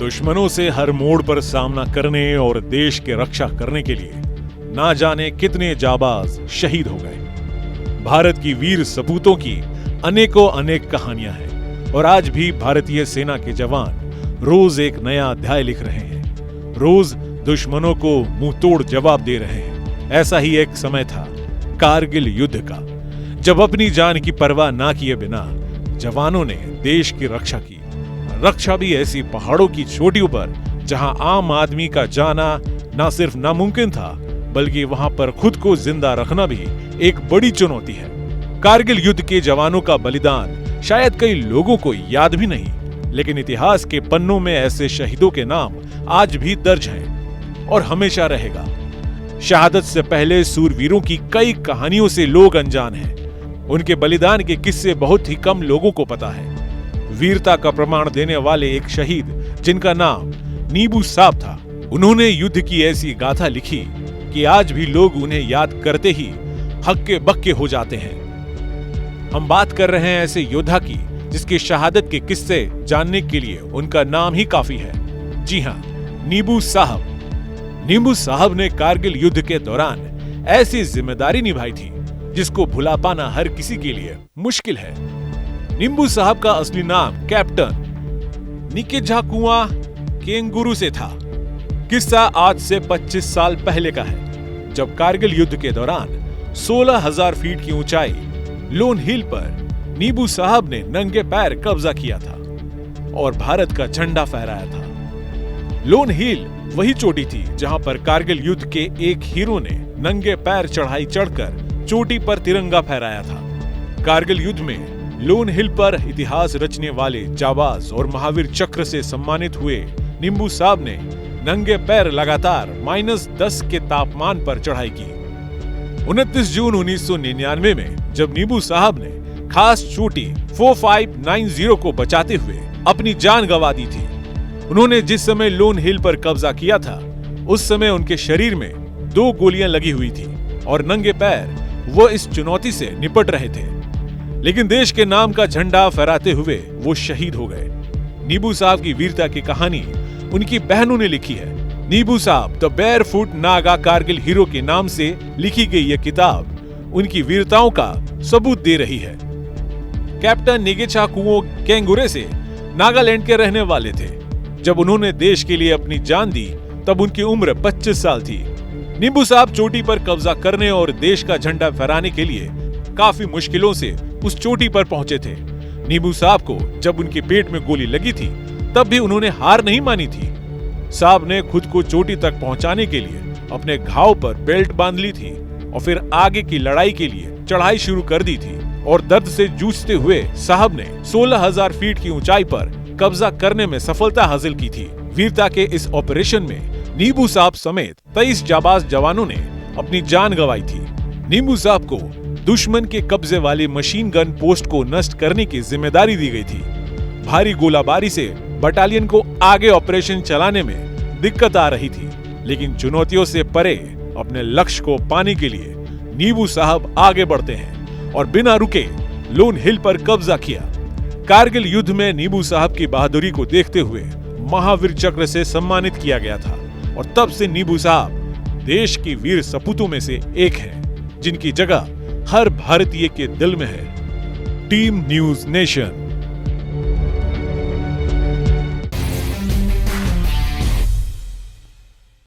दुश्मनों से हर मोड़ पर सामना करने और देश की रक्षा करने के लिए ना जाने कितने जाबाज शहीद हो गए। भारत की वीर सपूतों की अनेकों अनेक कहानियां हैं और आज भी भारतीय सेना के जवान रोज एक नया अध्याय लिख रहे हैं, रोज दुश्मनों को मुंहतोड़ जवाब दे रहे हैं। ऐसा ही एक समय था कारगिल युद्ध का, जब अपनी जान की परवाह ना किए बिना जवानों ने देश की रक्षा की। रक्षा भी ऐसी पहाड़ों की चोटियों पर जहां आम आदमी का जाना ना सिर्फ नामुमकिन था, बल्कि वहां पर खुद को जिंदा रखना भी एक बड़ी चुनौती है। कारगिल युद्ध के जवानों का बलिदान शायद कई लोगों को याद भी नहीं, लेकिन इतिहास के पन्नों में ऐसे शहीदों के नाम आज भी दर्ज हैं और हमेशा रहेगा। शहादत से पहले सूरवीरों की कई कहानियों से लोग अनजान हैं। उनके बलिदान के किस्से बहुत ही कम लोगों को पता है। वीरता का प्रमाण देने वाले एक शहीद जिनका नाम नीबू साहब था, उन्होंने युद्ध की ऐसी गाथा लिखी कि आज भी लोग उन्हें याद करते ही हक्के बक्के हो जाते हैं। हम बात कर रहे हैं ऐसे योद्धा की जिसकी शहादत के किस्से जानने के लिए उनका नाम ही काफी है। जी हां, नीबू साहब। नीबू साहब ने कारगिल युद्ध के दौरान ऐसी जिम्मेदारी निभाई थी जिसको भुला पाना हर किसी के लिए मुश्किल है। नीबू साहब का असली नाम कैप्टन निकेझाकुआ केंगुरु से था। किस्सा आज से 25 साल पहले का है, जब कारगिल युद्ध के दौरान 16,000 फीट की ऊंचाई लोन हिल पर नीबू साहब ने नंगे पैर कब्जा किया था और भारत का झंडा फहराया था। लोन हिल वही चोटी थी जहां पर कारगिल युद्ध के एक हीरो ने नंगे पैर चढ़ाई चढ़कर चोटी पर तिरंगा फहराया था। कारगिल युद्ध में लोन हिल पर इतिहास रचने वाले जाबाज और महावीर चक्र से सम्मानित हुए नीबू साहब ने नंगे पैर लगातार -10 के तापमान पर चढ़ाई की। 29 जून 1999 में जब नीबू साहब ने खास चोटी 4590 को बचाते हुए अपनी जान गंवा दी थी। उन्होंने जिस समय लोन हिल पर कब्जा किया था, उस समय उनके शरीर में 2 गोलियां लगी हुई थी और नंगे पैर वो इस चुनौती से निपट रहे थे। लेकिन देश के नाम का झंडा फहराते हुए वो शहीद हो गए। नीबू साहब की वीरता की कहानी उनकी बहनों ने लिखी है। नीबू साहब the barefoot Naga Kargil hero के नाम से लिखी गई यह किताब उनकी वीरताओं का सबूत दे रही है। कैप्टन निकेझाकुआ केंगुरु से नागालैंड के रहने वाले थे। जब उन्होंने देश के लिए अपनी जान दी तब उनकी उम्र 25 साल थी। नीबू साहब चोटी पर कब्जा करने और देश का झंडा फहराने के लिए काफी मुश्किलों से उस चोटी पर पहुंचे थे। नीबू साहब को जब उनके पेट में गोली लगी थी तब भी उन्होंने हार नहीं मानी थी। साहब ने खुद को चोटी तक पहुंचाने के लिए अपने घाव पर बेल्ट बांध ली थी और फिर आगे की लड़ाई के लिए चढ़ाई शुरू कर दी थी और दर्द से जूझते हुए साहब ने 16,000 फीट की ऊंचाई पर कब्जा करने में सफलता हासिल की थी। वीरता के इस ऑपरेशन में नीबू साहब समेत 23 जाबाज जवानों ने अपनी जान गंवाई थी। नीबू साहब को दुश्मन के कब्जे वाली मशीन गन पोस्ट को नष्ट करने की जिम्मेदारी दी गई थी। भारी गोलाबारी से बटालियन को आगे ऑपरेशन चलाने में दिक्कत आ रही थी, लेकिन चुनौतियों से परे अपने लक्ष्य को पाने के लिए नीबू साहब आगे बढ़ते हैं और बिना रुके लोन हिल पर कब्जा किया। कारगिल युद्ध में नीबू साहब की बहादुरी को देखते हुए महावीर चक्र से सम्मानित किया गया था और तब से नीबू साहब देश की वीर सपूतों में से एक हैं, जिनकी जगह हर भारतीय के दिल में है। Team news nation.